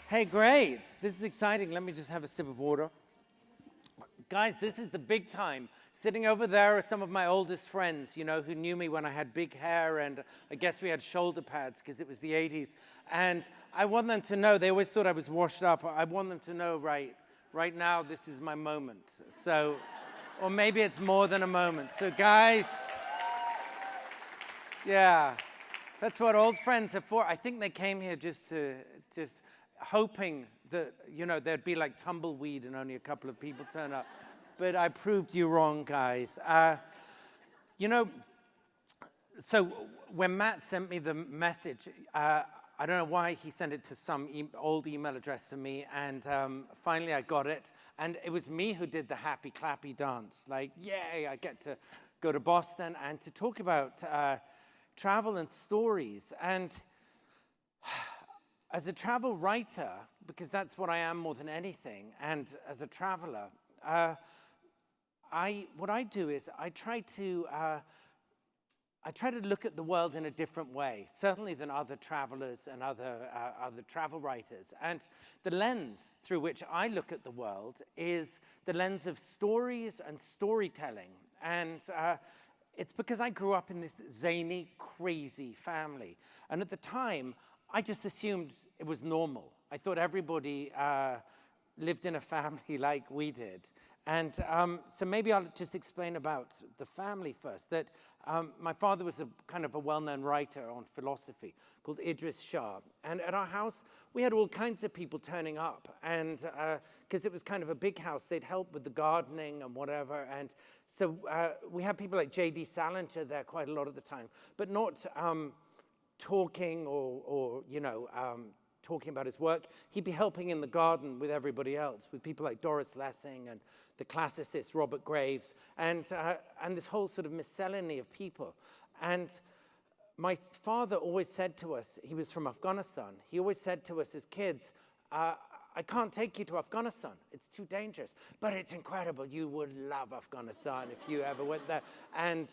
Hey, great. This is exciting. Let me just have a sip of water. Guys, this is the big time. Sitting over there are some of my oldest friends, you know, who knew me when I had big hair and I guess we had shoulder pads because it was the 80s. And I want them to know, they always thought I was washed up. I want them to know right now, this is my moment. So, or maybe it's more than a moment. So guys, yeah, that's what old friends are for. I think they came here just hoping that, you know, there'd be like tumbleweed and only a couple of people turn up. But I proved you wrong, guys. You know, so when Matt sent me the message, I don't know why he sent it to some old email address to me, and finally I got it. And it was me who did the happy clappy dance. Like, yay, I get to go to Boston and to talk about travel and stories. And as a travel writer, because that's what I am more than anything, and as a traveler, what I do is I try to look at the world in a different way, certainly than other travelers and other travel writers. And the lens through which I look at the world is the lens of stories and storytelling. And it's because I grew up in this zany, crazy family. And at the time, I just assumed it was normal. I thought everybody lived in a family like we did. And so maybe I'll just explain about the family first, that my father was a kind of a well-known writer on philosophy called Idris Shah. And at our house, we had all kinds of people turning up. And because it was kind of a big house, they'd help with the gardening and whatever. And so we had people like J.D. Salinger there quite a lot of the time, but not talking or you know, talking about his work. He'd be helping in the garden with everybody else, with people like Doris Lessing and the classicist Robert Graves, and this whole sort of miscellany of people. And my father always said to us, he was from Afghanistan, he always said to us as kids, I can't take you to Afghanistan, it's too dangerous, but it's incredible, you would love Afghanistan if you ever went there. And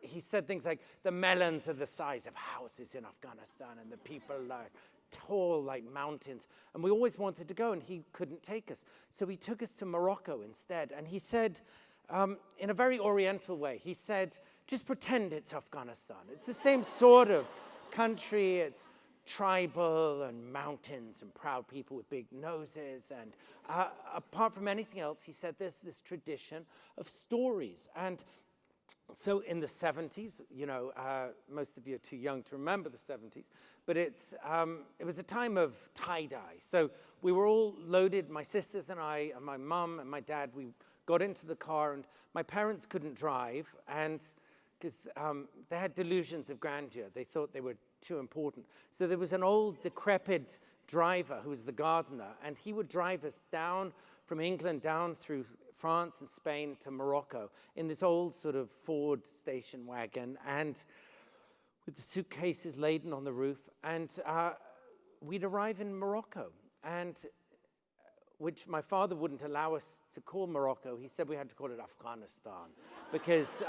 he said things like, the melons are the size of houses in Afghanistan, and the people are tall like mountains. And we always wanted to go, and he couldn't take us. So he took us to Morocco instead. And he said, in a very oriental way, he said, just pretend it's Afghanistan. It's the same sort of country. It's tribal and mountains and proud people with big noses. And apart from anything else, he said, there's this tradition of stories. And so in the 70s, you know, most of you are too young to remember the 70s, but it was a time of tie-dye. So we were all loaded, my sisters and I, and my mum and my dad, we got into the car, and my parents couldn't drive, and because they had delusions of grandeur. They thought they were too important. So there was an old, decrepit driver who was the gardener, and he would drive us down from England, down through France and Spain to Morocco in this old sort of Ford station wagon, and with the suitcases laden on the roof. And we'd arrive in Morocco, and which my father wouldn't allow us to call Morocco. He said we had to call it Afghanistan because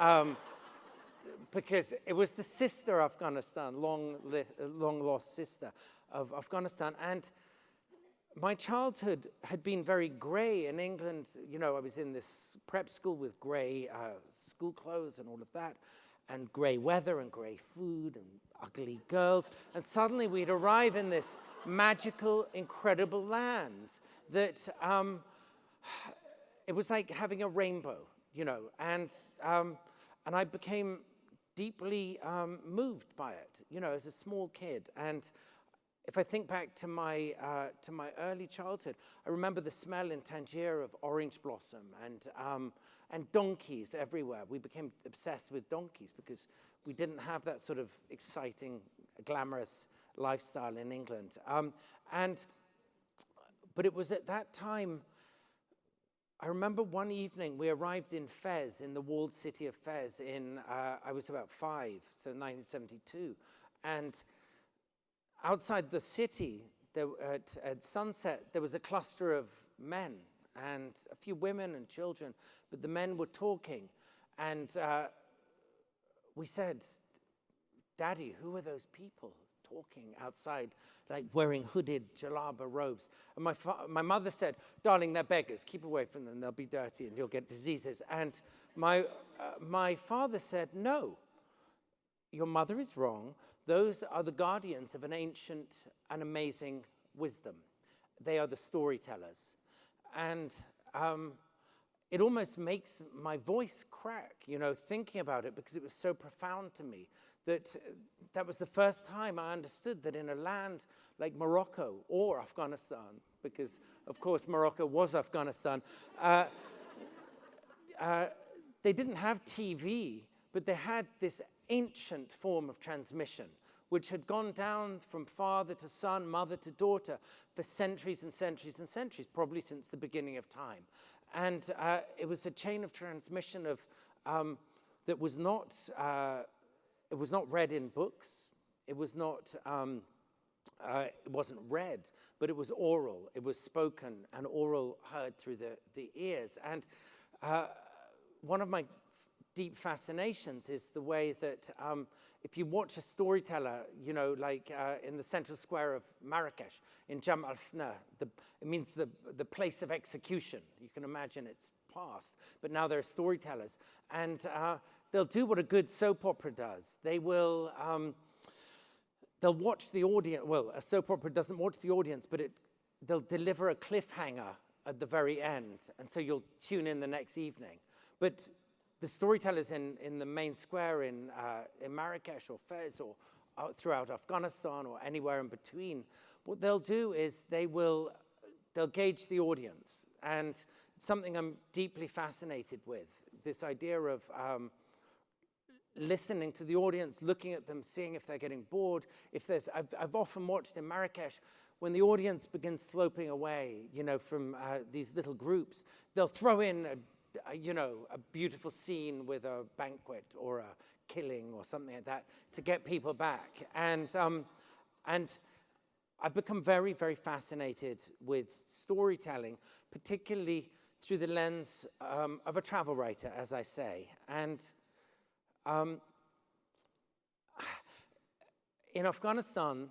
it was the sister Afghanistan, long lost sister of Afghanistan. And my childhood had been very gray in England. You know, I was in this prep school with gray school clothes and all of that, and gray weather and gray food and ugly girls. And suddenly we'd arrive in this magical, incredible land that it was like having a rainbow, you know. And I became deeply moved by it, you know, as a small kid. And if I think back to my early childhood, I remember the smell in Tangier of orange blossom and donkeys everywhere. We became obsessed with donkeys because we didn't have that sort of exciting, glamorous lifestyle in England. But it was at that time, I remember one evening we arrived in Fez, in the walled city of Fez, I was about 5, so 1972. And outside the city, at sunset, there was a cluster of men and a few women and children, but the men were talking. And we said, Daddy, who are those people talking outside, like wearing hooded jalaba robes. And my mother said, darling, they're beggars. Keep away from them. They'll be dirty and you'll get diseases. And my father said, no, your mother is wrong. Those are the guardians of an ancient and amazing wisdom. They are the storytellers. And it almost makes my voice crack, thinking about it, because it was so profound to me that was the first time I understood that in a land like Morocco or Afghanistan, because of course Morocco was Afghanistan, they didn't have TV, but they had this ancient form of transmission, which had gone down from father to son, mother to daughter, for centuries and centuries and centuries, probably since the beginning of time. And it was a chain of transmission of that was not. It was not read in books. It was not. It wasn't read, but it was oral. It was spoken and oral, heard through the ears. And one of my deep fascinations is the way that if you watch a storyteller, like in the central square of Marrakesh, in Jam al-Fna, it means the place of execution. You can imagine it's past, but now there are storytellers. And they'll do what a good soap opera does. They will, they'll watch the audience. Well, a soap opera doesn't watch the audience, but they'll deliver a cliffhanger at the very end. And so you'll tune in the next evening. But the storytellers in the main square in Marrakesh or Fez or throughout Afghanistan or anywhere in between, what they'll do is they'll gauge the audience. And it's something I'm deeply fascinated with, this idea of listening to the audience, looking at them, seeing if they're getting bored. I've often watched in Marrakesh, when the audience begins sloping away, from these little groups, they'll throw in a beautiful scene with a banquet or a killing or something like that to get people back. And I've become very, very fascinated with storytelling, particularly through the lens of a travel writer, as I say. And in Afghanistan,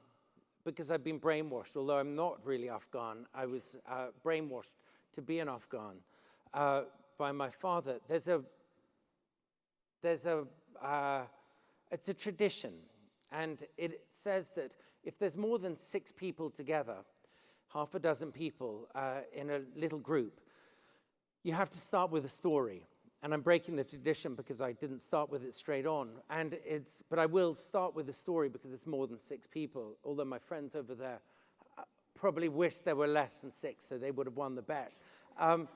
because I've been brainwashed, although I'm not really Afghan, I was brainwashed to be an Afghan by my father. It's a tradition, and it says that if there's more than 6 people together, half a dozen people in a little group, you have to start with a story. And I'm breaking the tradition because I didn't start with it straight on. But I will start with the story because it's more than 6 people, although my friends over there probably wish there were less than 6, so they would have won the bet. And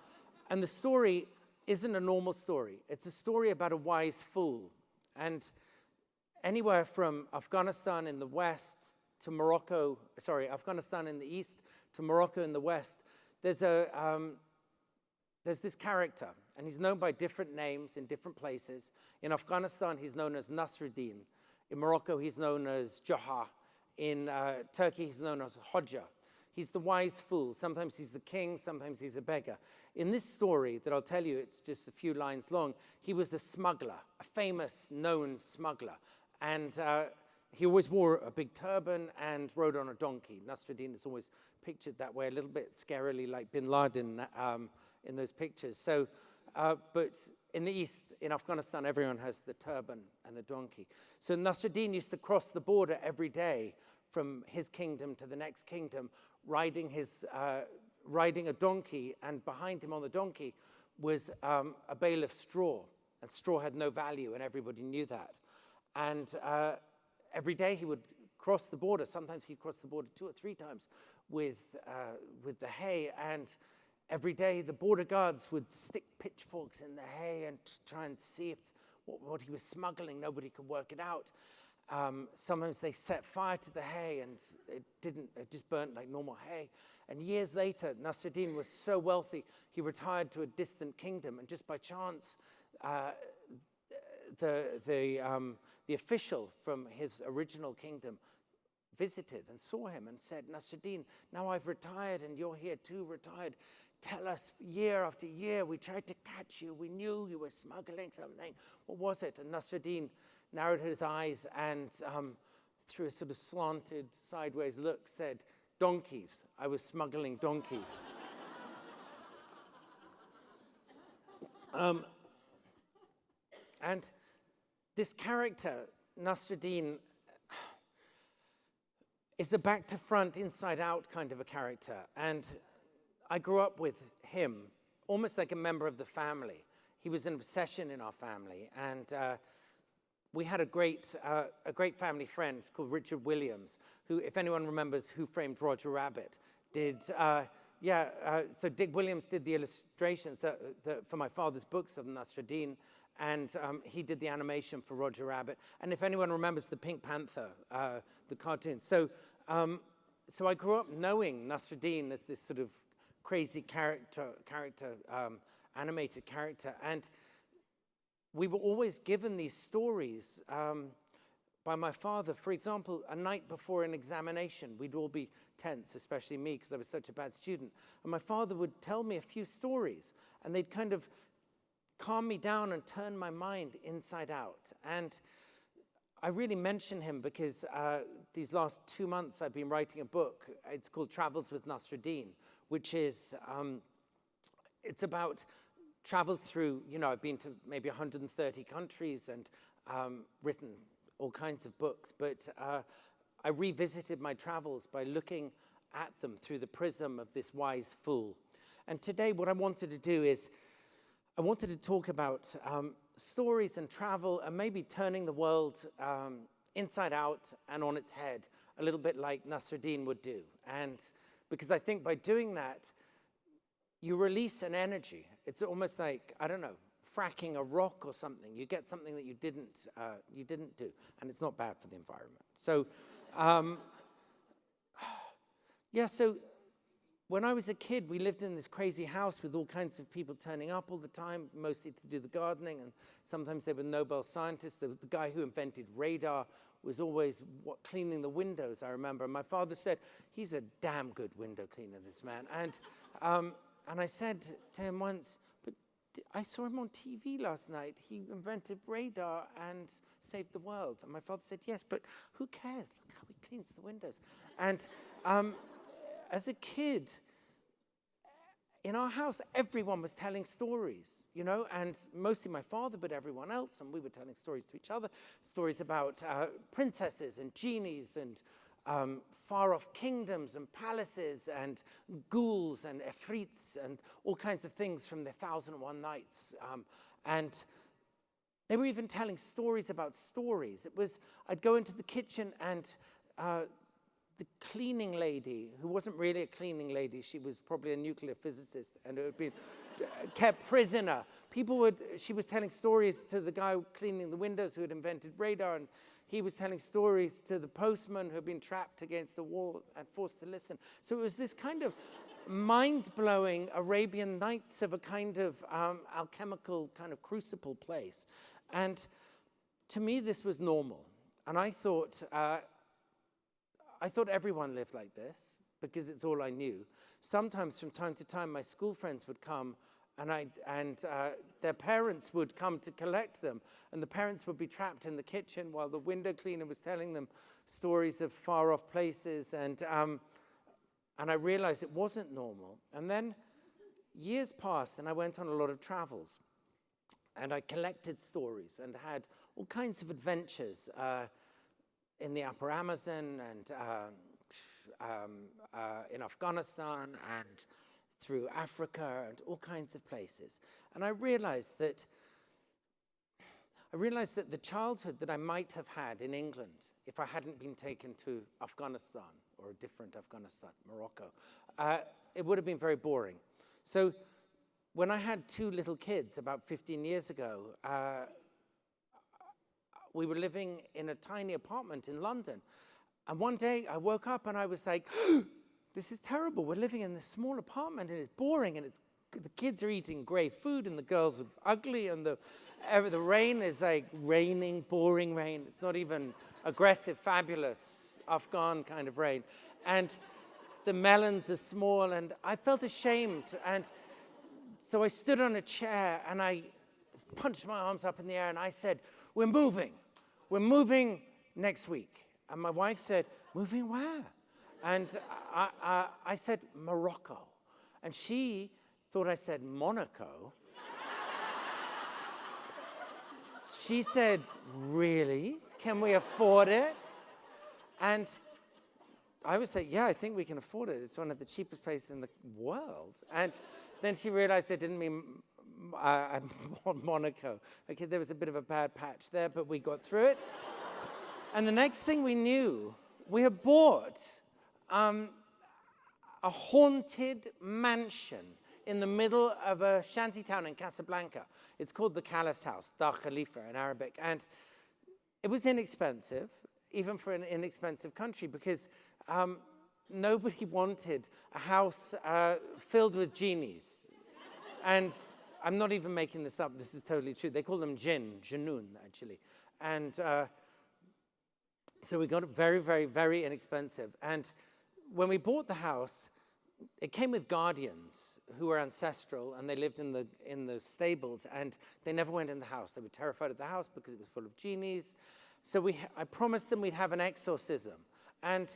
the story isn't a normal story. It's a story about a wise fool. And anywhere from Afghanistan in the west to Morocco, Afghanistan in the east to Morocco in the west, there's this character, and he's known by different names in different places. In Afghanistan, he's known as Nasruddin. In Morocco, he's known as Jaha. In Turkey, he's known as Hodja. He's the wise fool. Sometimes he's the king, sometimes he's a beggar. In this story that I'll tell you, it's just a few lines long, he was a smuggler, a famous, known smuggler. And he always wore a big turban and rode on a donkey. Nasruddin is always pictured that way, a little bit scarily like bin Laden in those pictures. So, but in the east, in Afghanistan, everyone has the turban and the donkey. So Nasruddin used to cross the border every day from his kingdom to the next kingdom, riding a donkey, and behind him on the donkey was a bale of straw, and straw had no value, and everybody knew that. And every day he would cross the border. Sometimes he'd cross the border 2 or 3 times with the hay, and every day the border guards would stick pitchforks in the hay and try and see if what he was smuggling. Nobody could work it out. Sometimes they set fire to the hay, and it just burnt like normal hay. And years later, Nasruddin was so wealthy, he retired to a distant kingdom, and just by chance, the official from his original kingdom visited and saw him and said, Nasruddin, now I've retired and you're here too, retired. Tell us, year after year, we tried to catch you. We knew you were smuggling something. What was it? And Nasruddin narrowed his eyes and through a sort of slanted, sideways look, said, donkeys. I was smuggling donkeys. And this character, Nasruddin, is a back-to-front, inside-out kind of a character. And I grew up with him, almost like a member of the family. He was an obsession in our family. And we had a great family friend called Richard Williams, who, if anyone remembers Who Framed Roger Rabbit, did, so Dick Williams did the illustrations for my father's books of Nasruddin, and he did the animation for Roger Rabbit. And if anyone remembers the Pink Panther, the cartoon. So I grew up knowing Nasruddin as this sort of crazy animated character. And we were always given these stories by my father. For example, a night before an examination, we'd all be tense, especially me, because I was such a bad student. And my father would tell me a few stories, and they'd kind of calm me down and turn my mind inside out. And I really mention him because these last 2 months I've been writing a book. It's called Travels with Nasruddin, which is, it's about travels through, I've been to maybe 130 countries and written all kinds of books, but I revisited my travels by looking at them through the prism of this wise fool. And today what I wanted to do is, I wanted to talk about stories and travel and maybe turning the world inside out and on its head, a little bit like Nasruddin would do. And because I think by doing that, you release an energy. It's almost like, I don't know, fracking a rock or something. You get something that you didn't do, and it's not bad for the environment. So, so when I was a kid, we lived in this crazy house with all kinds of people turning up all the time, mostly to do the gardening, and sometimes they were Nobel scientists. The guy who invented radar was always cleaning the windows, I remember. My father said, he's a damn good window cleaner, this man. And I said to him once, but I saw him on TV last night. He invented radar and saved the world. And my father said, yes, but who cares? Look how he cleans the windows. And as a kid, in our house, everyone was telling stories, and mostly my father, but everyone else, and we were telling stories to each other, stories about princesses and genies and far-off kingdoms and palaces and ghouls and efrits and all kinds of things from the 1001 Nights. And they were even telling stories about stories. I'd go into the kitchen and the cleaning lady, who wasn't really a cleaning lady, she was probably a nuclear physicist and had been kept prisoner. She was telling stories to the guy cleaning the windows who had invented radar, and he was telling stories to the postman who had been trapped against the wall and forced to listen. So it was this kind of mind-blowing Arabian Nights of a kind of alchemical kind of crucible place. And to me, this was normal. And I thought everyone lived like this because it's all I knew. Sometimes from time to time, my school friends would come and their parents would come to collect them, and the parents would be trapped in the kitchen while the window cleaner was telling them stories of far-off places, and I realized it wasn't normal. And then years passed, and I went on a lot of travels, and I collected stories and had all kinds of adventures in the Upper Amazon and in Afghanistan and through Africa and all kinds of places. And I realized that the childhood that I might have had in England, if I hadn't been taken to Afghanistan, or a different Afghanistan, Morocco, it would have been very boring. So when I had 2 little kids about 15 years ago, we were living in a tiny apartment in London. And one day I woke up and I was like, this is terrible. We're living in this small apartment and it's boring, and the kids are eating grey food and the girls are ugly, and the rain is like raining, boring rain. It's not even aggressive, fabulous Afghan kind of rain. And the melons are small, and I felt ashamed. And so I stood on a chair and I punched my arms up in the air and I said, we're moving next week. And my wife said, moving where? And I said, Morocco. And she thought I said Monaco. She said, really? Can we afford it? And I would say, yeah, I think we can afford it. It's one of the cheapest places in the world. And then she realized I didn't mean Monaco. Okay, there was a bit of a bad patch there, but we got through it. And the next thing we knew, we had bought a haunted mansion in the middle of a shanty town in Casablanca. It's called the Caliph's house, Dar Khalifa in Arabic. And it was inexpensive, even for an inexpensive country, because nobody wanted a house filled with genies. And I'm not even making this up, this is totally true. They call them jinoon, actually. And so we got it very, very, very inexpensive. And when we bought the house, it came with guardians who were ancestral, and they lived in the stables, and they never went in the house. They were terrified of the house because it was full of genies. So I promised them we'd have an exorcism. And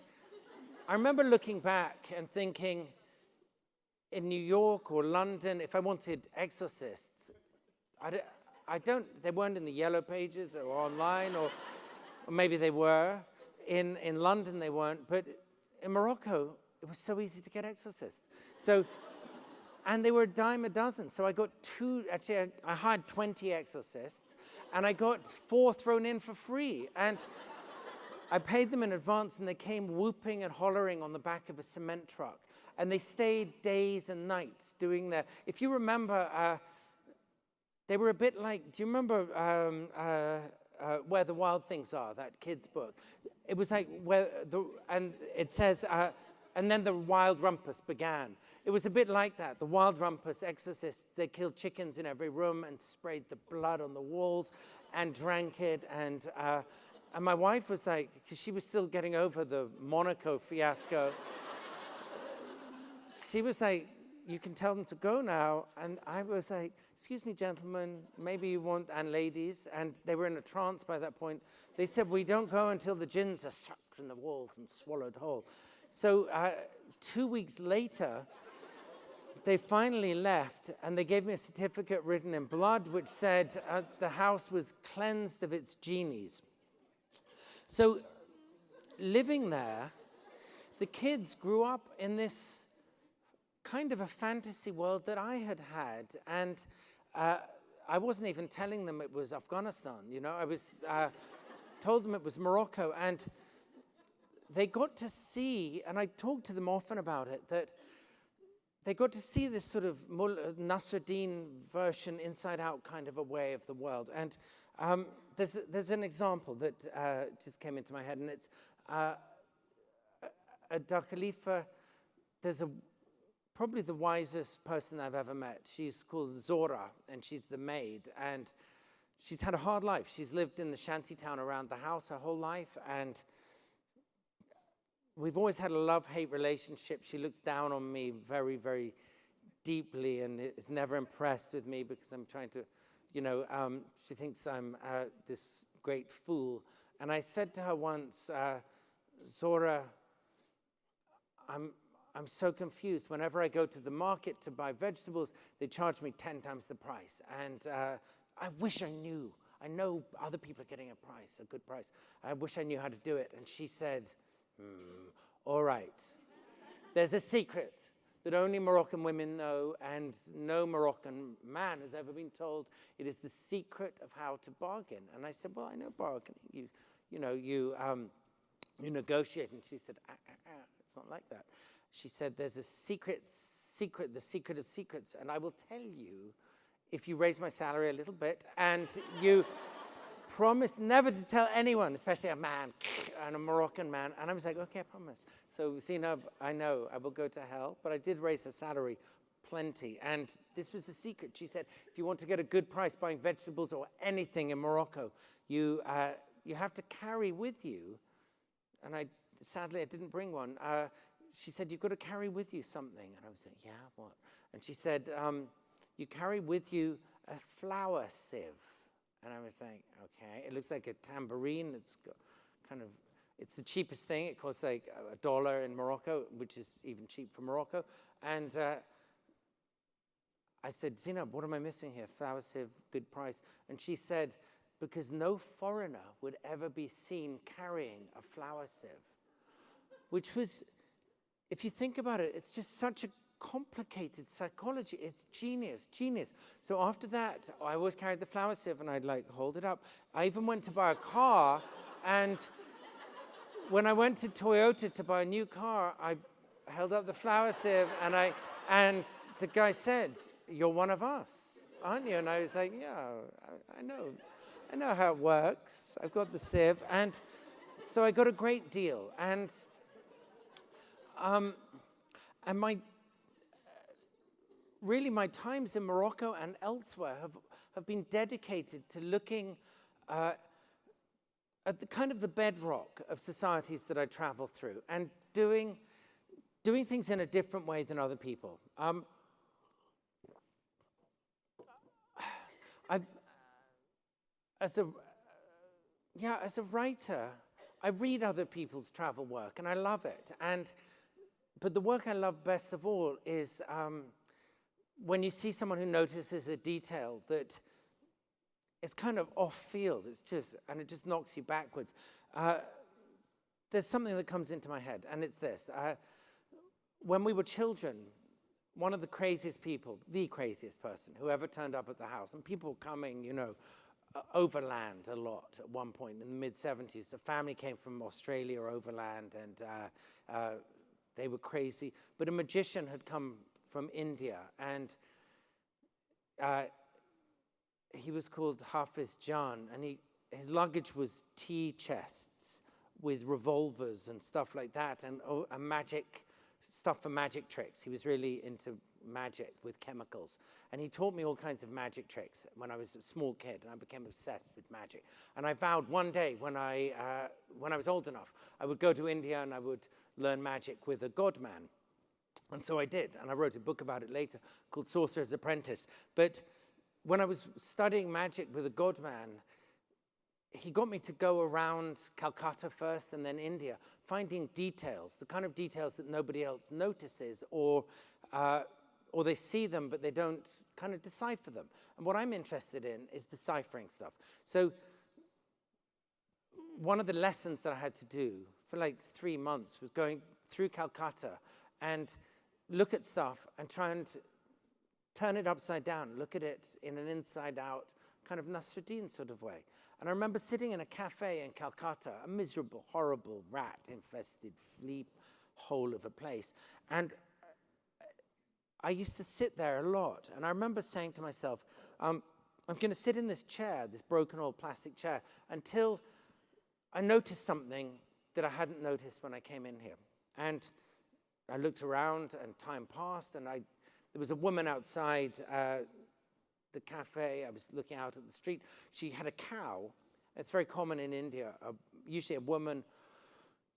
I remember looking back and thinking, in New York or London, if I wanted exorcists, they weren't in the yellow pages or online, or maybe they were. In London, they weren't. But in Morocco, it was so easy to get exorcists. So, and they were a dime a dozen. So I got I hired 20 exorcists, and I got 4 thrown in for free. And I paid them in advance, and they came whooping and hollering on the back of a cement truck. And they stayed days and nights doing their, if you remember, they were a bit like, do you remember Where the Wild Things Are, that kid's book? It was like, and it says, and then the wild rumpus began. It was a bit like that. The wild rumpus exorcists, they killed chickens in every room and sprayed the blood on the walls and drank it. And my wife was like, because she was still getting over the Monaco fiasco, she was like, you can tell them to go now. And I was like, excuse me, gentlemen, maybe you want, and ladies. And they were in a trance by that point. They said, we don't go until the jinns are sucked from the walls and swallowed whole. So 2 weeks later, they finally left, and they gave me a certificate written in blood, which said the house was cleansed of its genies. So living there, the kids grew up in this kind of a fantasy world that I had had. And I wasn't even telling them it was Afghanistan, you know. I was told them it was Morocco. And they got to see, and I talked to them often about it, that they got to see this sort of Nasruddin version, inside-out kind of a way of the world. And there's an example that just came into my head, and it's at Dar Khalifa, there's probably the wisest person I've ever met. She's called Zora, and she's the maid, and she's had a hard life. She's lived in the shanty town around the house her whole life, and we've always had a love-hate relationship. She looks down on me very, very deeply and is never impressed with me because I'm trying to, you know, she thinks I'm this great fool. And I said to her once, Zora, I'm so confused. Whenever I go to the market to buy vegetables, they charge me 10 times the price. And I wish I knew. I know other people are getting a good price. I wish I knew how to do it. And she said, all right. There's a secret that only Moroccan women know, and no Moroccan man has ever been told. It is the secret of how to bargain. And I said, well, I know bargaining. You negotiate. And she said, it's not like that. She said, there's a secret, the secret of secrets, and I will tell you if you raise my salary a little bit, and you promise never to tell anyone, especially a man, and a Moroccan man. And I was like, okay, I promise. So Zainab, I know I will go to hell, but I did raise her salary plenty. And this was the secret. She said, if you want to get a good price buying vegetables or anything in Morocco, you have to carry with you, and sadly I didn't bring one, she said, you've got to carry with you something. And I was like, yeah, what? And she said, you carry with you a flour sieve. And I was like, okay. It looks like a tambourine. It's got kind of, It's the cheapest thing. It costs like $1 in Morocco, which is even cheap for Morocco. And I said, Zina, what am I missing here? Flower sieve, good price. And she said, because no foreigner would ever be seen carrying a flower sieve. Which was, if you think about it, it's just such a complicated psychology. It's genius, genius. So after that, I always carried the flower sieve and I'd like hold it up. I even went to buy a car, and when I went to Toyota to buy a new car, I held up the flower sieve and the guy said, you're one of us, aren't you? And I was like, yeah, I know how it works. I've got the sieve. And so I got a great deal. And my times in Morocco and elsewhere have been dedicated to looking at the kind of the bedrock of societies that I travel through and doing things in a different way than other people. As a writer, I read other people's travel work and I love it. But the work I love best of all is when you see someone who notices a detail that is kind of off field. And it just knocks you backwards. There's something that comes into my head, and it's this. When we were children, one of the craziest people, the craziest person who ever turned up at the house, and people were coming, overland a lot at one point in the mid-70s. A family came from Australia or overland, and they were crazy. But a magician had come from India, and he was called Hafiz Jan, and his luggage was tea chests with revolvers and stuff like that, and stuff for magic tricks. He was really into magic with chemicals. And he taught me all kinds of magic tricks when I was a small kid, and I became obsessed with magic. And I vowed one day when I was old enough, I would go to India and I would learn magic with a god man. And so I did, and I wrote a book about it later called Sorcerer's Apprentice. But when I was studying magic with a god man, he got me to go around Calcutta first and then India, finding details, the kind of details that nobody else notices, or they see them, but they don't kind of decipher them. And what I'm interested in is deciphering stuff. So one of the lessons that I had to do for like 3 months was going through Calcutta and look at stuff and try and turn it upside down, look at it in an inside-out kind of Nasruddin sort of way. And I remember sitting in a cafe in Calcutta, a miserable, horrible, rat-infested flea hole of a place. And I used to sit there a lot. And I remember saying to myself, I'm going to sit in this chair, this broken old plastic chair, until I noticed something that I hadn't noticed when I came in here. And I looked around, and time passed, and there was a woman outside the cafe. I was looking out at the street. She had a cow. It's very common in India, usually a woman,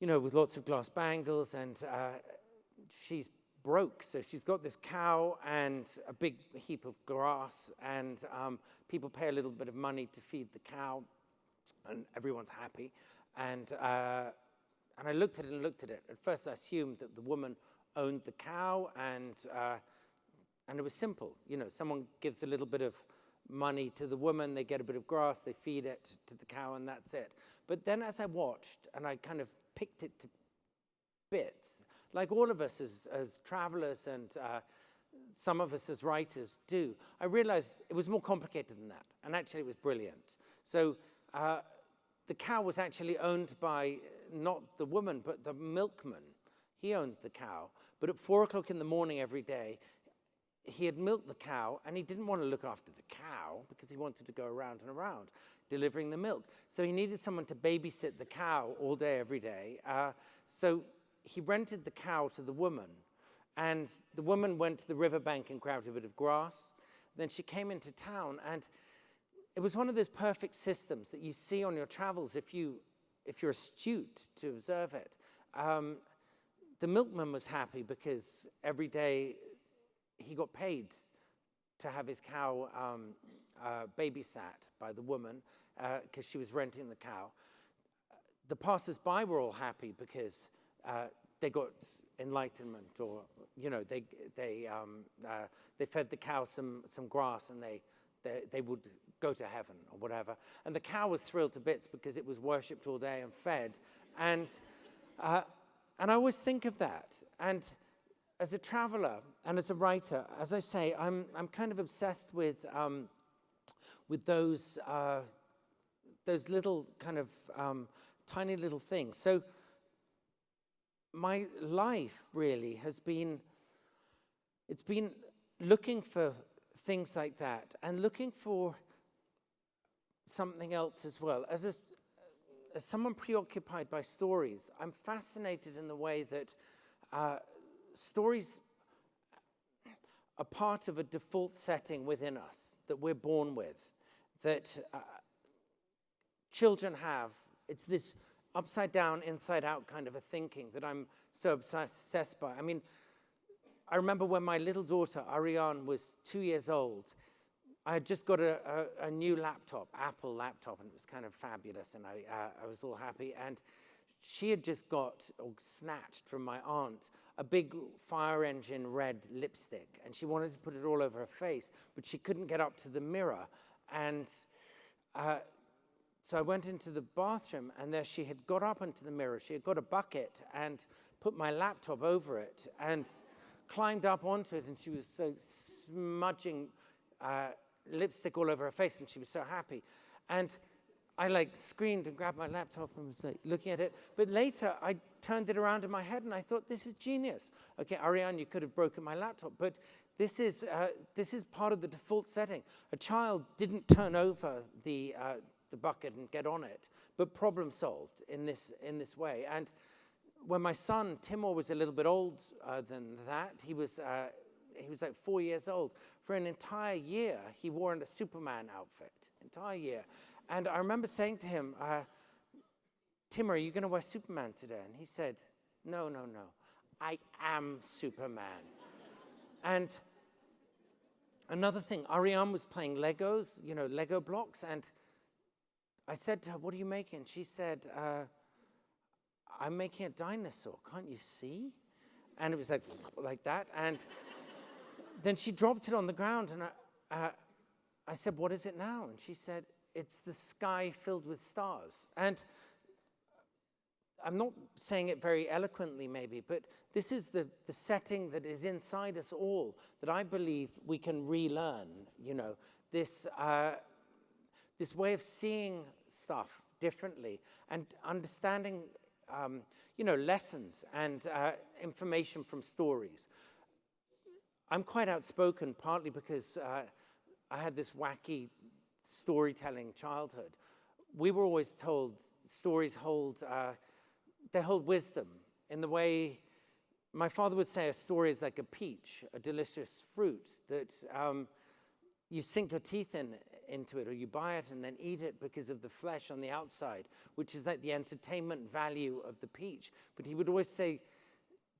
with lots of glass bangles, and she's broke. So she's got this cow and a big heap of grass, and people pay a little bit of money to feed the cow, and everyone's happy. And I looked at it and looked at it. At first, I assumed that the woman owned the cow, and it was simple. Someone gives a little bit of money to the woman, they get a bit of grass, they feed it to the cow, and that's it. But then as I watched, and I kind of picked it to bits, like all of us as travelers and some of us as writers do, I realized it was more complicated than that, and actually it was brilliant. So the cow was actually owned by not the woman, but the milkman. He owned the cow, but at 4 o'clock in the morning every day, he had milked the cow, and he didn't want to look after the cow because he wanted to go around and around delivering the milk. So he needed someone to babysit the cow all day, every day. So he rented the cow to the woman, and the woman went to the riverbank and grabbed a bit of grass. Then she came into town, and it was one of those perfect systems that you see on your travels if you're astute to observe it. The milkman was happy because every day he got paid to have his cow babysat by the woman because she was renting the cow. the passers-by were all happy because they got enlightenment, or they fed the cow some grass, and they would go to heaven or whatever. And the cow was thrilled to bits because it was worshipped all day and fed. And I always think of that. And as a traveler and as a writer, as I say, I'm kind of obsessed with those little kind of tiny little things. So my life really has been, it's been looking for things like that and looking for something else as well. As someone preoccupied by stories, I'm fascinated in the way that stories are part of a default setting within us that we're born with, that children have. It's this upside down, inside out kind of a thinking that I'm so obsessed by. I mean, I remember when my little daughter, Ariane, was 2 years old, I had just got a new laptop, Apple laptop, and it was kind of fabulous, and I was all happy. And she had just got, or snatched from my aunt, a big fire engine red lipstick, and she wanted to put it all over her face, but she couldn't get up to the mirror. And so I went into the bathroom, and there she had got up into the mirror. She had got a bucket and put my laptop over it and climbed up onto it, and she was so smudging lipstick all over her face, and she was so happy. And I screamed and grabbed my laptop and was looking at it. But later I turned it around in my head and I thought, this is genius. Okay, Ariane, you could have broken my laptop, but this is part of the default setting. A child didn't turn over the bucket and get on it, but problem solved in this way. And when my son Timur was a little bit old than that, he was like 4 years old. For an entire year, he wore a Superman outfit, entire year. And I remember saying to him, Timur, are you going to wear Superman today? And he said, no, I am Superman. And another thing, Ariane was playing Legos, Lego blocks, and I said to her, what are you making? She said, I'm making a dinosaur, can't you see? And it was like that. And then she dropped it on the ground, and I said, what is it now? And she said, it's the sky filled with stars. And I'm not saying it very eloquently maybe, but this is the setting that is inside us all that I believe we can relearn, this way of seeing stuff differently and understanding, lessons and information from stories. I'm quite outspoken, partly because I had this wacky storytelling childhood. We were always told stories hold wisdom in the way my father would say a story is like a peach, a delicious fruit that you sink your teeth into it, or you buy it and then eat it because of the flesh on the outside, which is like the entertainment value of the peach. But he would always say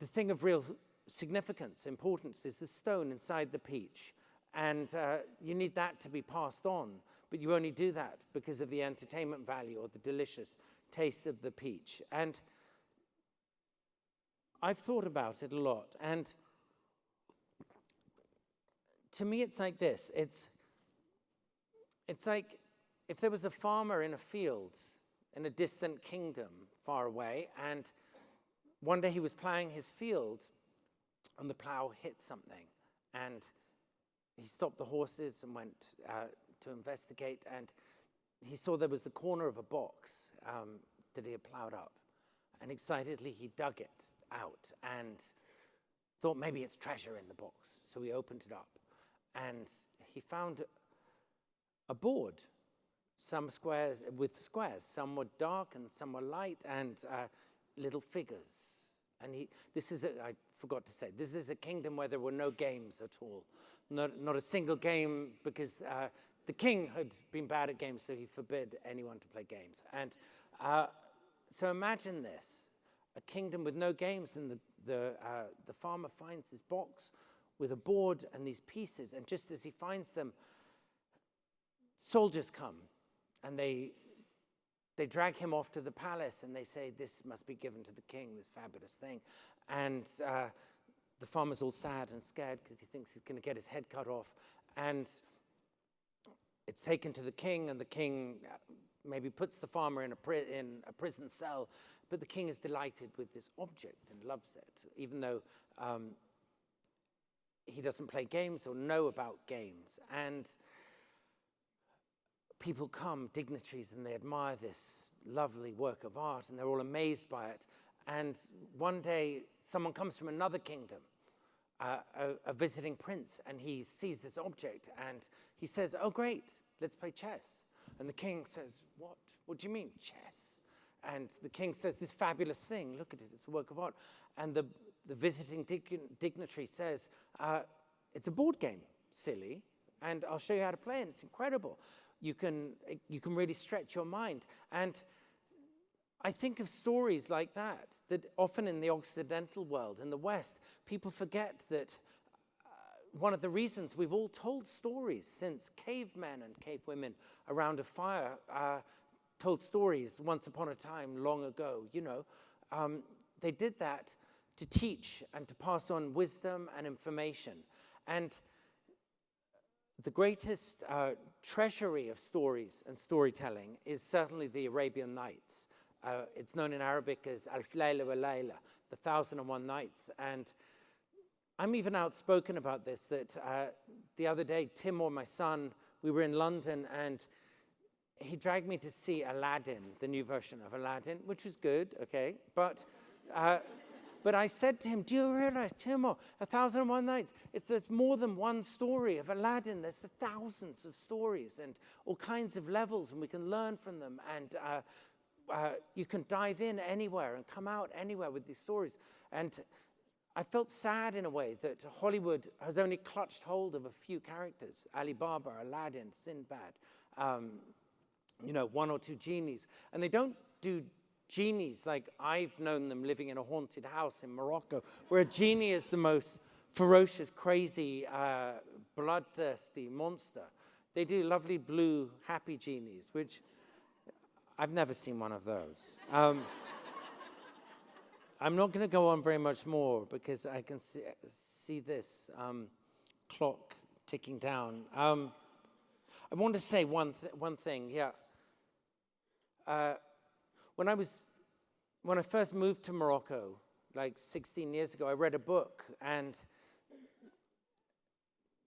the thing of real significance, importance, is the stone inside the peach. And you need that to be passed on, but you only do that because of the entertainment value or the delicious taste of the peach. And I've thought about it a lot, and to me it's like this. It's like if there was a farmer in a field in a distant kingdom far away, and one day he was plowing his field and the plow hit something, and he stopped the horses and went to investigate, and he saw there was the corner of a box that he had plowed up. And excitedly, he dug it out and thought maybe it's treasure in the box. So he opened it up, and he found a board, some squares with squares. Some were dark and some were light, and little figures. And I forgot to say, this is a kingdom where there were no games at all. Not a single game, because the king had been bad at games, so he forbid anyone to play games. And so imagine this, a kingdom with no games, and the farmer finds this box with a board and these pieces, and just as he finds them, soldiers come, and they they drag him off to the palace and they say, this must be given to the king, this fabulous thing. And the farmer's all sad and scared because he thinks he's going to get his head cut off. And it's taken to the king, and the king maybe puts the farmer in a prison cell. But the king is delighted with this object and loves it, even though he doesn't play games or know about games. And people come, dignitaries, and they admire this lovely work of art, and they're all amazed by it. And one day, someone comes from another kingdom, a visiting prince, and he sees this object, and he says, oh, great, let's play chess. And the king says, what? What do you mean, chess? And the king says, this fabulous thing, look at it, it's a work of art. And the visiting dignitary says, it's a board game, silly, and I'll show you how to play it, it's incredible. You can really stretch your mind. And I think of stories like that often in the Occidental world, in the West, people forget that one of the reasons we've all told stories since cavemen and cavewomen around a fire told stories once upon a time, long ago, they did that to teach and to pass on wisdom and information. And the greatest treasury of stories and storytelling is certainly the Arabian Nights. It's known in Arabic as Alf Layla wa Layla, the 1001 Nights. And I'm even outspoken about this, that the other day, Timur, my son, we were in London, and he dragged me to see Aladdin, the new version of Aladdin, which was good, okay? But I said to him, do you realize, Timur, 1001 Nights, there's more than one story of Aladdin. There's thousands of stories and all kinds of levels, and we can learn from them. And you can dive in anywhere and come out anywhere with these stories. And I felt sad in a way that Hollywood has only clutched hold of a few characters, Ali Baba, Aladdin, Sinbad, one or two genies. And they don't do genies like I've known them living in a haunted house in Morocco, where a genie is the most ferocious, crazy, bloodthirsty monster. They do lovely blue, happy genies, which I've never seen one of those. I'm not going to go on very much more because I can see this clock ticking down. I want to say one thing, yeah. When I first moved to Morocco, like 16 years ago, I read a book, and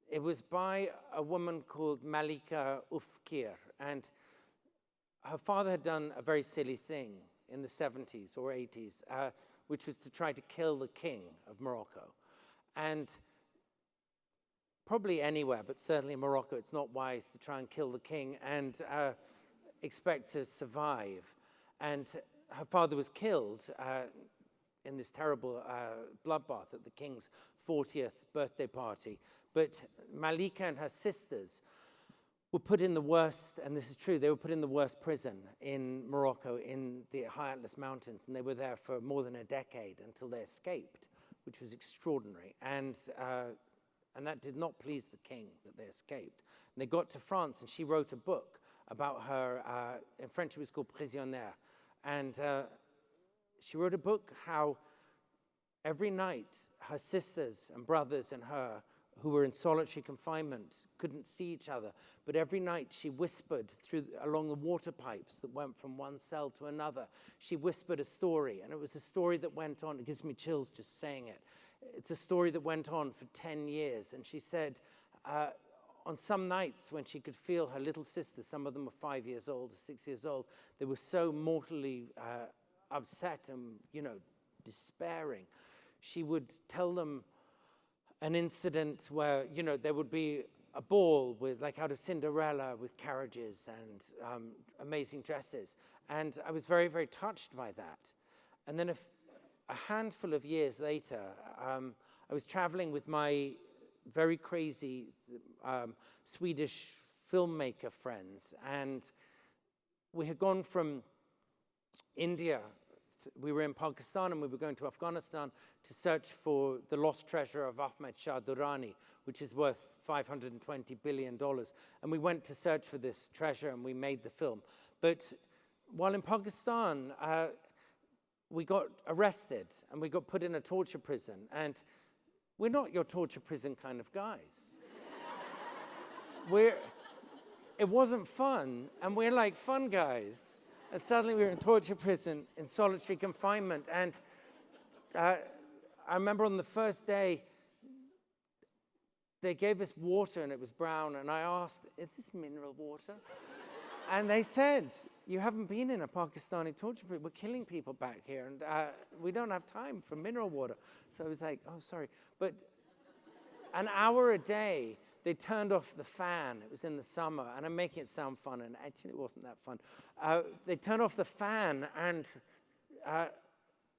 it was by a woman called Malika Oufkir, and her father had done a very silly thing in the 70s or 80s, which was to try to kill the king of Morocco. And probably anywhere, but certainly in Morocco, it's not wise to try and kill the king and expect to survive. And her father was killed in this terrible bloodbath at the king's 40th birthday party. But Malika and her sisters were put in the worst, and this is true, they were put in the worst prison in Morocco in the High Atlas Mountains, and they were there for more than a decade until they escaped, which was extraordinary. And that did not please the king that they escaped. And they got to France, and she wrote a book about her, in French it was called Prisonnière. And she wrote a book how every night her sisters and brothers and her, who were in solitary confinement, couldn't see each other, but every night she whispered along the water pipes that went from one cell to another. She whispered a story, and it was a story that went on. It gives me chills just saying it. It's a story that went on for 10 years, and she said on some nights when she could feel her little sisters, some of them were 5 years old or 6 years old, they were so mortally upset and, despairing. She would tell them an incident where, there would be a ball with, like out of Cinderella, with carriages and amazing dresses. And I was very, very touched by that. And then a handful of years later, I was traveling with my very crazy Swedish filmmaker friends. And we had gone from India. We were in Pakistan and we were going to Afghanistan to search for the lost treasure of Ahmed Shah Durrani, which is worth $520 billion. And we went to search for this treasure and we made the film. But while in Pakistan, we got arrested and we got put in a torture prison. And we're not your torture prison kind of guys. It wasn't fun, and we're like fun guys. And suddenly we were in torture prison in solitary confinement. And I remember on the first day, they gave us water and it was brown. And I asked, is this mineral water? And they said, you haven't been in a Pakistani torture prison. We're killing people back here, and we don't have time for mineral water. So I was like, oh, sorry. But an hour a day, they turned off the fan. It was in the summer, and I'm making it sound fun, and actually it wasn't that fun. They turned off the fan, and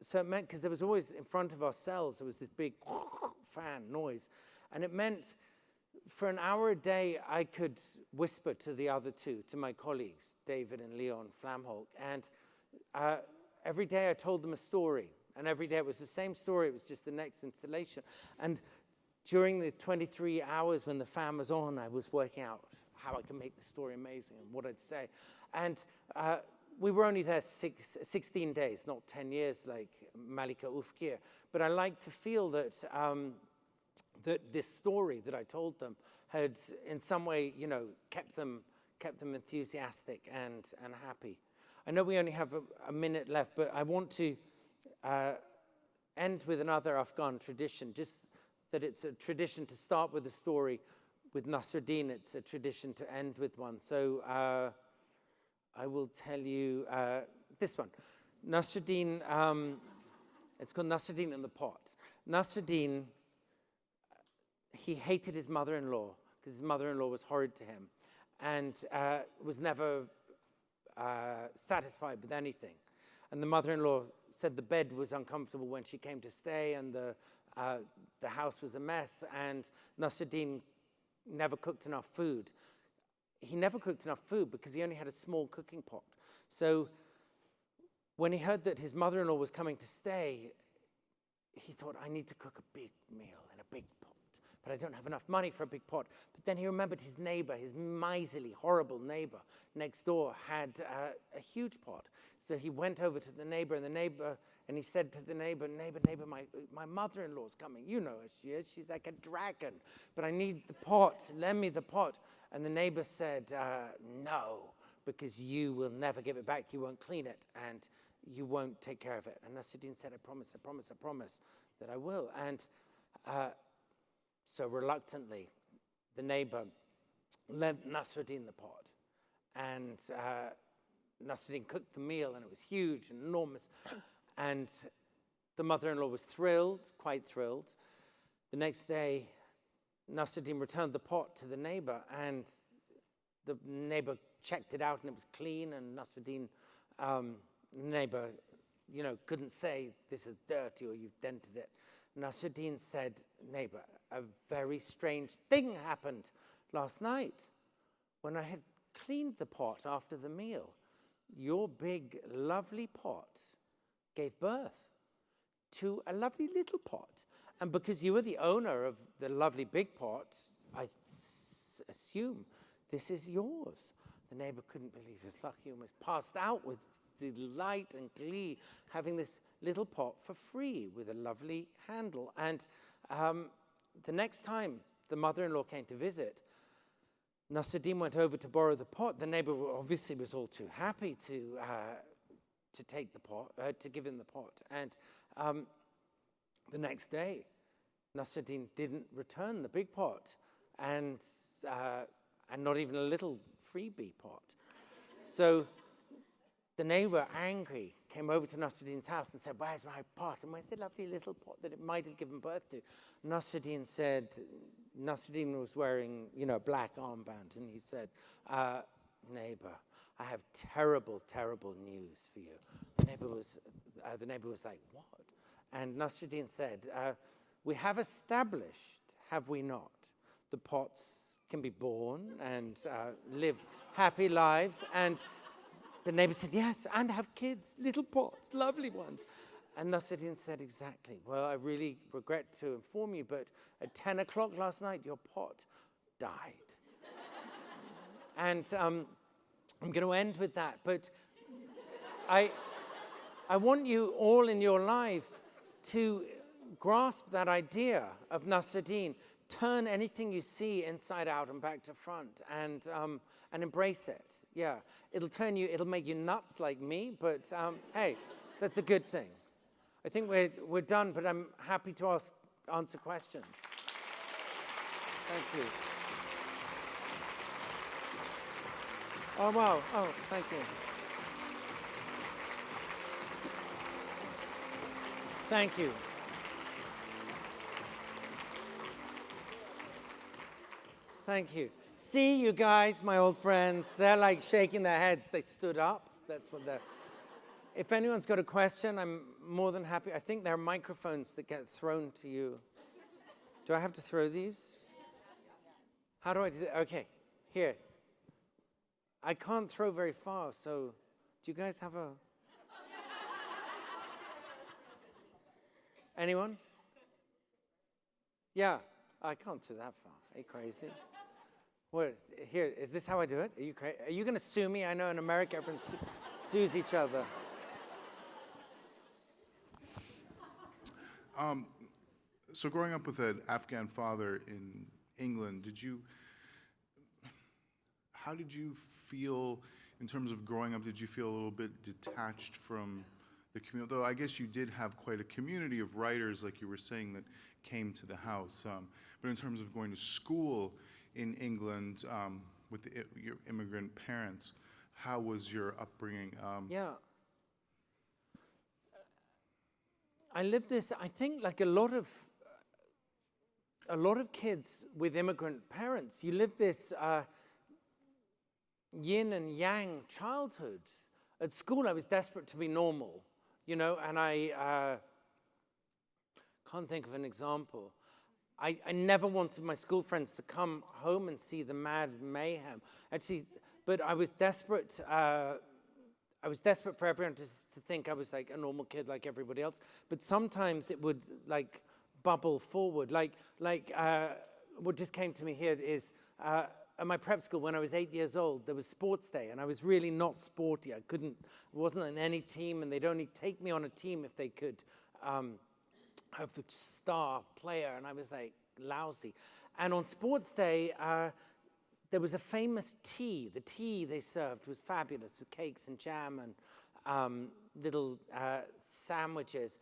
so it meant, because there was always in front of our cells, there was this big fan noise. And it meant for an hour a day, I could whisper to the other two, to my colleagues, David and Leon Flamholk. And every day I told them a story. And every day it was the same story. It was just the next installation. And during the 23 hours when the fan was on, I was working out how I could make the story amazing and what I'd say. And we were only there 16 days, not 10 years like Malika Ufkir. But I like to feel that that this story that I told them had in some way, kept them enthusiastic and happy. I know we only have a minute left, but I want to end with another Afghan tradition, just that it's a tradition to start with a story. With Nasruddin, it's a tradition to end with one. So I will tell you this one. Nasruddin, it's called Nasruddin in the Pot. Nasruddin, he hated his mother-in-law because his mother-in-law was horrid to him and was never satisfied with anything. And the mother-in-law said the bed was uncomfortable when she came to stay, and the house was a mess, and Nasruddin never cooked enough food. He never cooked enough food because he only had a small cooking pot. So when he heard that his mother-in-law was coming to stay, he thought, I need to cook a big meal in a big pot. But I don't have enough money for a big pot. But then he remembered his neighbor, his miserly, horrible neighbor next door had a huge pot. So he went over to the neighbor, and he said to the neighbor, my mother-in-law's coming. You know how she is. She's like a dragon. But I need the pot. Lend me the pot. And the neighbor said, no, because you will never give it back. You won't clean it, and you won't take care of it. And Nasruddin said, I promise that I will. And so reluctantly, the neighbor lent Nasruddin the pot. And Nasruddin cooked the meal, and it was huge and enormous. And the mother-in-law was thrilled, quite thrilled. The next day, Nasruddin returned the pot to the neighbor, and the neighbor checked it out, and it was clean. And Nasruddin, neighbor, couldn't say this is dirty or you've dented it. Nasruddin said, neighbor, a very strange thing happened last night when I had cleaned the pot after the meal. Your big, lovely pot gave birth to a lovely little pot. And because you were the owner of the lovely big pot, I assume this is yours. The neighbor couldn't believe his luck. He almost passed out with delight and glee, having this little pot for free with a lovely handle. And the next time the mother-in-law came to visit, Nasruddin went over to borrow the pot. The neighbor obviously was all too happy to take the pot, to give him the pot. And the next day, Nasruddin didn't return the big pot, and not even a little freebie pot. So the neighbor, angry, came over to Nasruddin's house and said, where's my pot? And where's the lovely little pot that it might have given birth to? Nasruddin said, Nasruddin was wearing, a black armband, and he said, neighbor, I have terrible, terrible news for you. The neighbor was like, what? And Nasruddin said, we have established, have we not, the pots can be born and live happy lives. And the neighbor said, yes, and have kids, little pots, lovely ones. And Nasruddin said, exactly. Well, I really regret to inform you, but at 10 o'clock last night, your pot died. And I'm going to end with that, but I want you all in your lives to grasp that idea of Nasruddin. Turn anything you see inside out and back to front, and embrace it. Yeah, it'll make you nuts like me, but hey, that's a good thing. I think we're done, but I'm happy to answer questions. Thank you. Oh wow! Oh, thank you. Thank you. Thank you. See, you guys, my old friends, they're like shaking their heads. They stood up. That's what they're... If anyone's got a question, I'm more than happy. I think there are microphones that get thrown to you. Do I have to throw these? How do I do that? Okay, here. I can't throw very far, so do you guys have a... Anyone? Yeah, I can't throw that far. Are you crazy? What, here, is this how I do it? Are you crazy? Are you going to sue me? I know in America everyone sues each other. So growing up with an Afghan father in England, how did you feel in terms of growing up? Did you feel a little bit detached from the community? Though I guess you did have quite a community of writers, like you were saying, that came to the house. But in terms of going to school in England with your immigrant parents, how was your upbringing? Yeah. I lived this, I think, like a lot of kids with immigrant parents, you live this yin and yang childhood. At school, I was desperate to be normal, you know, and I can't think of an example. I never wanted my school friends to come home and see the mad mayhem. Actually, but I was desperate. I was desperate for everyone to think I was like a normal kid like everybody else. But sometimes it would like bubble forward. Like what just came to me here is at my prep school when I was 8 years old, there was sports day, and I was really not sporty. I wasn't on any team, and they'd only take me on a team if they could have the star player, and I was like lousy. And on sports day, there was a famous tea. The tea they served was fabulous with cakes and jam and little sandwiches.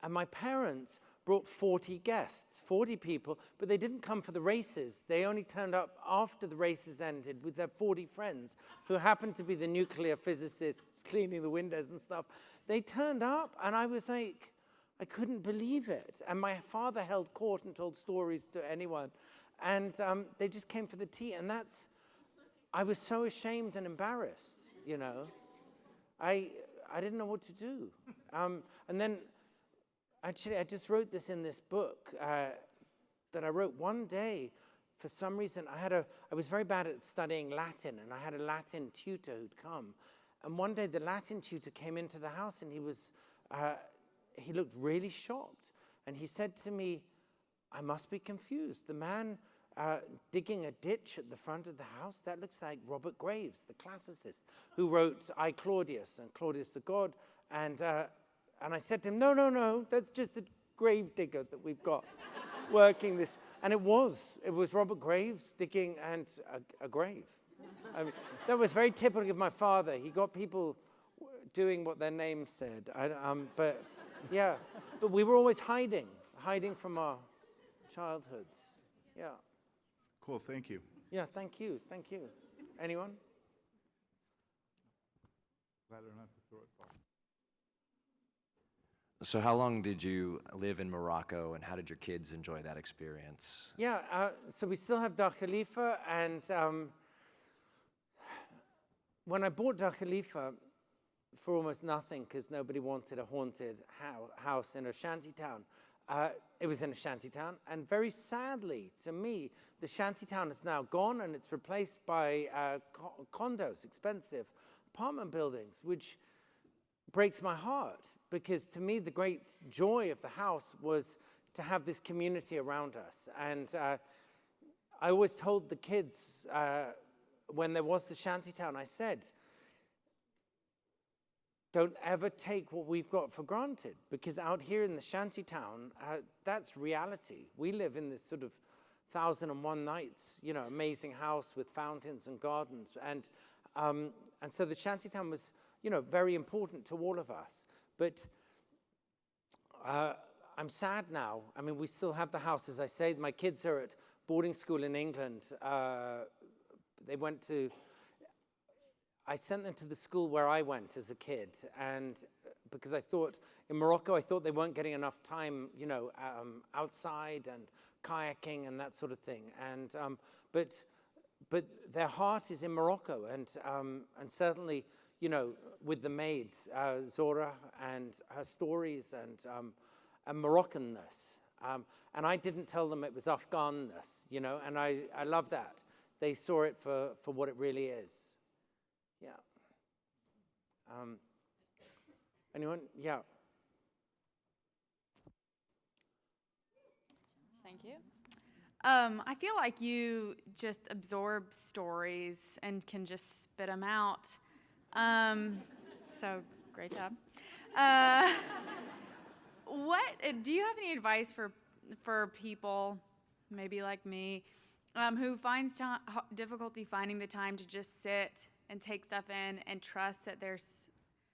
And my parents brought 40 guests, 40 people, but they didn't come for the races. They only turned up after the races ended with their 40 friends who happened to be the nuclear physicists cleaning the windows and stuff. They turned up, and I was like, I couldn't believe it. And my father held court and told stories to anyone. And they just came for the tea. And I was so ashamed and embarrassed, you know. I didn't know what to do. And then, actually, I just wrote this in this book that I wrote one day. For some reason, I was very bad at studying Latin, and I had a Latin tutor who'd come. And one day, the Latin tutor came into the house, and he looked really shocked. And he said to me, I must be confused. The man digging a ditch at the front of the house, that looks like Robert Graves, the classicist, who wrote I, Claudius, and Claudius the God. And I said to him, no, that's just a grave digger that we've got working this. And it was Robert Graves digging and a grave. I mean, that was very typical of my father. He got people doing what their name said. But yeah, but we were always hiding from our childhoods. Yeah. Cool, thank you. Yeah, thank you. Anyone? Glad I don't have to throw it far. So how long did you live in Morocco, and how did your kids enjoy that experience? Yeah, so we still have Dar Khalifa, and when I bought Dar Khalifa for almost nothing, because nobody wanted a haunted house in a shantytown, it was in a shantytown, and very sadly to me, the shantytown is now gone, and it's replaced by condos, expensive apartment buildings, which breaks my heart, because to me the great joy of the house was to have this community around us. And I always told the kids when there was the shantytown, I said, don't ever take what we've got for granted, because out here in the shantytown, that's reality. We live in this sort of 1,001 Nights, you know, amazing house with fountains and gardens. And so the shantytown was, you know, very important to all of us. But I'm sad now. I mean, we still have the house, as I say. My kids are at boarding school in England. I sent them to the school where I went as a kid, and because I thought, in Morocco, I thought they weren't getting enough time, you know, outside and kayaking and that sort of thing. And but their heart is in Morocco, and certainly, you know, with the maid Zora and her stories and Moroccanness. And I didn't tell them it was Afghanness, you know, and I love that. They saw it for what it really is. Yeah. Anyone? Yeah. Thank you. I feel like you just absorb stories and can just spit them out. So great job. What do you have any advice for people, maybe like me, who finds difficulty finding the time to just sit and take stuff in and trust that there's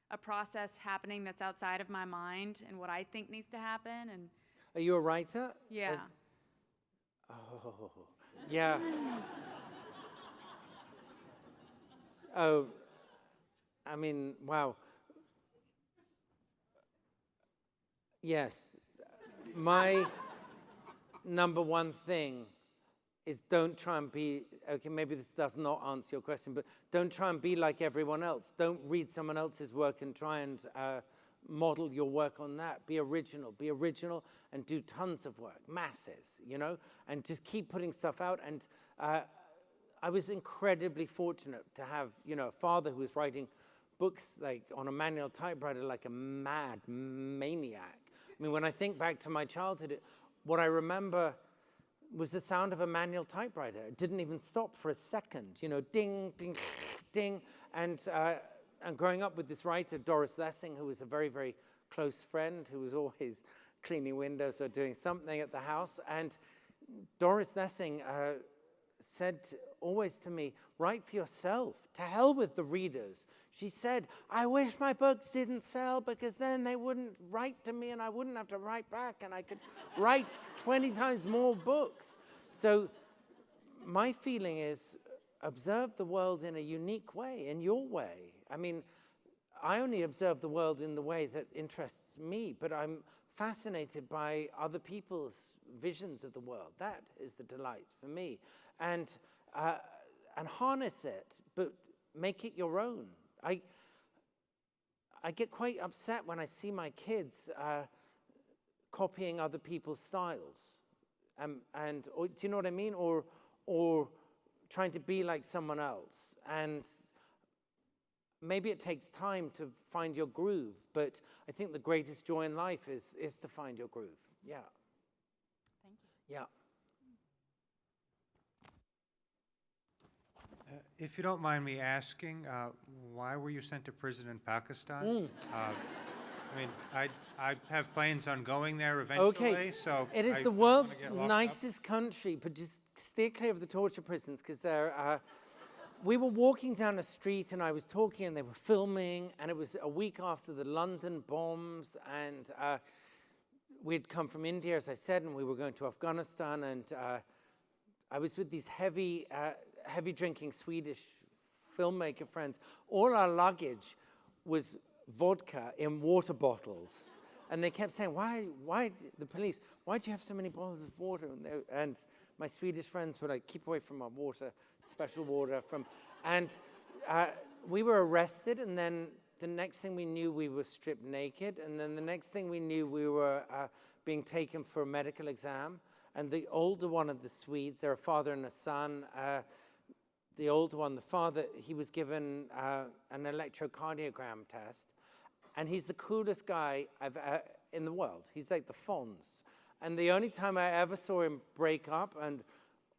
a process happening that's outside of my mind and what I think needs to happen? And are you a writer? yeah. Oh, yeah. Oh, I mean, wow. Yes, my number one thing is don't try and be, okay, maybe this does not answer your question, but don't try and be like everyone else. Don't read someone else's work and try and model your work on that. Be original and do tons of work, masses, you know, and just keep putting stuff out. And I was incredibly fortunate to have, you know, a father who was writing books like on a manual typewriter like a mad maniac. I mean, when I think back to my childhood, what I remember was the sound of a manual typewriter. It didn't even stop for a second, you know, ding, ding, ding. And growing up with this writer, Doris Lessing, who was a very, very close friend, who was always cleaning windows or doing something at the house. And Doris Lessing said always to me, write for yourself, to hell with the readers. She said, I wish my books didn't sell because then they wouldn't write to me and I wouldn't have to write back and I could write 20 times more books. So my feeling is observe the world in a unique way, in your way. I mean, I only observe the world in the way that interests me, but I'm fascinated by other people's visions of the world. That is the delight for me. And harness it, but make it your own. I get quite upset when I see my kids copying other people's styles, or, do you know what I mean? Or trying to be like someone else. And maybe it takes time to find your groove, but I think the greatest joy in life is to find your groove. Yeah. Thank you. Yeah. If you don't mind me asking, why were you sent to prison in Pakistan? I mean, I have plans on going there eventually, Okay. so It is I the don't world's wanna get locked up. nicest country, but just stay clear of the torture prisons because they're. We were walking down a street and I was talking and they were filming, and it was a week after the London bombs, and we'd come from India, as I said, and we were going to Afghanistan, and I was with these heavy drinking Swedish filmmaker friends. All our luggage was vodka in water bottles. And they kept saying, why, the police, why do you have so many bottles of water? And my Swedish friends were like, keep away from our water, special water. And we were arrested, and then the next thing we knew, we were stripped naked. And then the next thing we knew, we were being taken for a medical exam. And the older one of the Swedes, they're a father and a son, the older one, the father, he was given an electrocardiogram test. And he's the coolest guy in the world. He's like the Fonz. And the only time I ever saw him break up and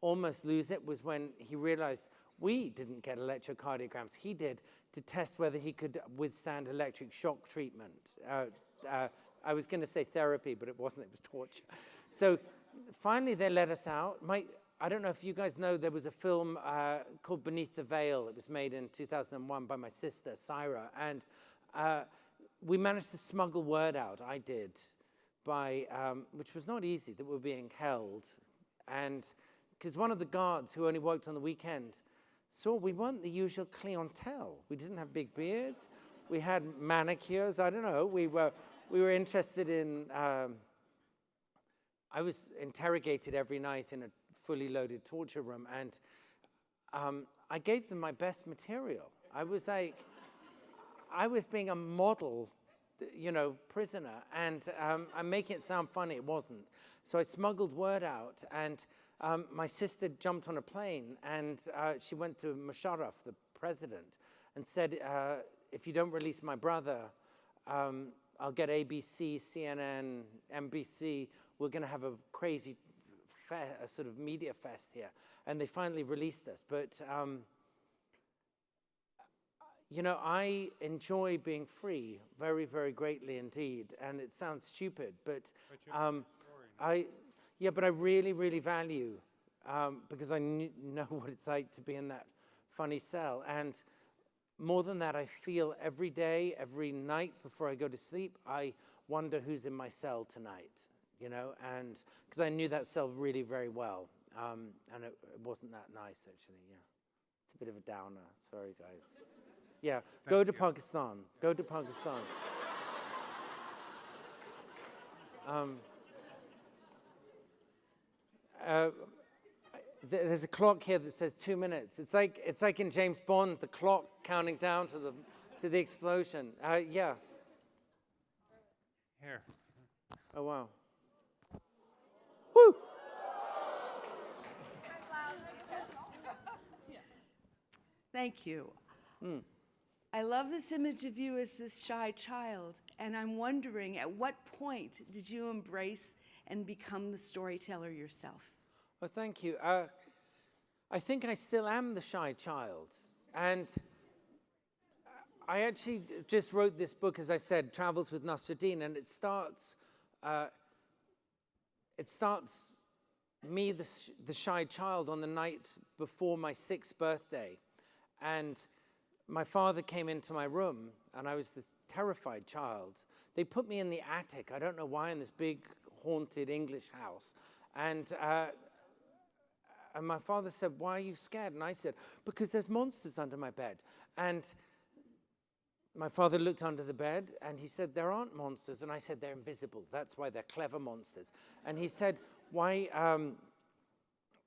almost lose it was when he realized we didn't get electrocardiograms. He did, to test whether he could withstand electric shock treatment. I was going to say therapy, but it wasn't. It was torture. So finally, they let us out. I don't know if you guys know, there was a film called Beneath the Veil. It was made in 2001 by my sister, Syra. And we managed to smuggle word out, I did, which was not easy, that we were being held. And because one of the guards who only worked on the weekend saw we weren't the usual clientele. We didn't have big beards. We had manicures. I don't know. We were interested in, I was interrogated every night in a fully loaded torture room, and I gave them my best material. I was being a model, prisoner, and I'm making it sound funny. It wasn't. So I smuggled word out, and my sister jumped on a plane, and she went to Musharraf, the president, and said, if you don't release my brother, I'll get ABC, CNN, NBC. We're going to have a crazy a sort of media fest here. And they finally released us. But, I enjoy being free very, very greatly indeed. And it sounds stupid, but I really, really value, because I know what it's like to be in that funny cell. And more than that, I feel every day, every night before I go to sleep, I wonder who's in my cell tonight. And because I knew that cell really very well, and it wasn't that nice, actually, yeah. It's a bit of a downer, sorry, guys. Yeah, go to Pakistan, go to Pakistan. There's a clock here that says 2 minutes. It's like in James Bond, the clock counting down to the explosion. Yeah. Here. Oh, wow. Woo! Thank you. I love this image of you as this shy child, and I'm wondering, at what point did you embrace and become the storyteller yourself? Well, thank you. I think I still am the shy child. And I actually just wrote this book, as I said, Travels with Nasruddin, and it starts me, the shy child, on the night before my 6th birthday. And my father came into my room, and I was this terrified child. They put me in the attic, I don't know why, in this big haunted English house. And my father said, "Why are you scared?" And I said, "Because there's monsters under my bed." And my father looked under the bed, and he said, "There aren't monsters." And I said, "They're invisible. That's why they're clever monsters." And he said, "Why?"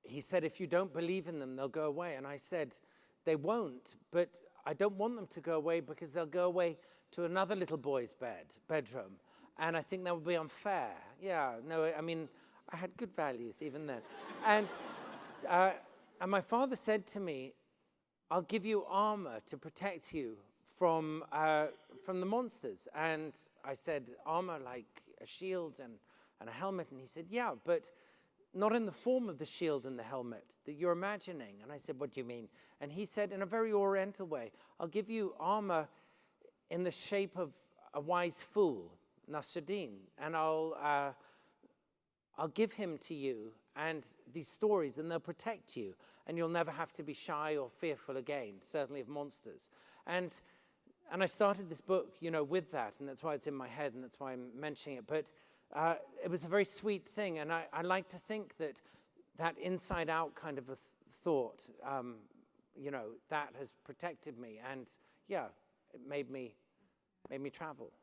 He said, "If you don't believe in them, they'll go away." And I said, "They won't, but I don't want them to go away because they'll go away to another little boy's bedroom. And I think that would be unfair." Yeah, no, I mean, I had good values even then. And my father said to me, "I'll give you armor to protect you from the monsters." And I said, "Armor like a shield and a helmet?" And he said, "Yeah, but not in the form of the shield and the helmet that you're imagining." And I said, "What do you mean?" And he said, in a very oriental way, "I'll give you armor in the shape of a wise fool, Nasruddin, and I'll give him to you and these stories, and they'll protect you, and you'll never have to be shy or fearful again, certainly of monsters." And I started this book, with that, and that's why it's in my head, and that's why I'm mentioning it. But it was a very sweet thing, and I like to think that inside-out kind of a thought, that has protected me, and yeah, it made me travel.